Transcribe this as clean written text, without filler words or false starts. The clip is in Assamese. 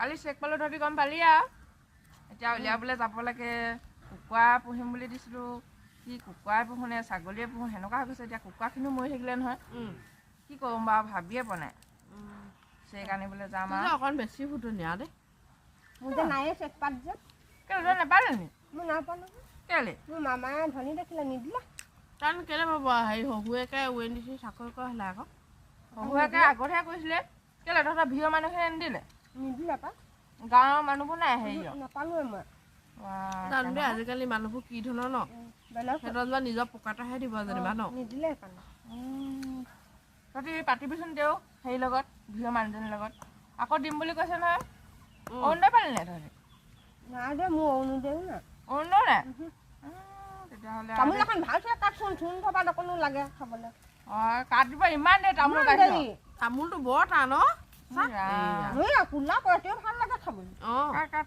কালি চেক পালোঁ ধৰি গম পালি আৰু এতিয়া উলিয়াবলৈ যাব লাগে কুকুৰা পুহিম বুলি দিছিলোঁ কি কুকুৰাই পুহো নে ছাগলীয়ে পুহো সেনেকুৱা হৈ গৈছে এতিয়া কুকুৰাখিনিও মৰি থাকিলে নহয় কি কৰোঁ বাৰু ভাবিয়ে পোৱা নাই চেক আনিবলৈ যাম আৰু অকণ বেছি ফুটনীয়া দেই মোৰ যে নায়ে চেক পাত যে কেলৈ তই নাপালে নি মই নাপাওঁ নহয় কেলৈ মোৰ মামায়ে ধনী দেখিলে নিদিলে কাৰণ কেলৈ পাব হেৰি শহুৱেকে UNDC চাকৰি কৰা হ'লে আকৌ শহুৱেকে আগতহে কৈছিলে কেলৈ তহঁতৰ ভিৰ মানুহখিনি নিদিলে নিদিলে পা গাঁৱৰ মানুহবোৰ নাই হেৰি নাপালোৱে মই জানো দেই আজিকালি মানুহবোৰ কি ধৰণৰ ন বেলেগ সিহঁতৰ যেনিবা নিজৰ পকেটৰহে দিব যেনিবা ন নিদিলে সেইকাৰণে তহঁতি পাতিবিচোন তেওঁ হেৰিৰ লগত ভিৰ মানুহজনীৰ লগত আকৌ দিম বুলি কৈছে নহয় অৰুণোদয় পালি নাই তহঁতি নাই দে মোৰ অৰুণোদয়ো নাই অৰুণোদয় নাই তেতিয়াহ'লে তামোল এখন ভালছে কাটচোন চূণ থবা অকণো লাগে খাবলৈ অঁ কাটিব ইমান দেৰি তামোল ইমান কাটিব দেৰি। তামোলটো বৰ টান ৰাম। কোলা কৰে তেও ভাল লাগে খাবলৈ অঁ কাট কাট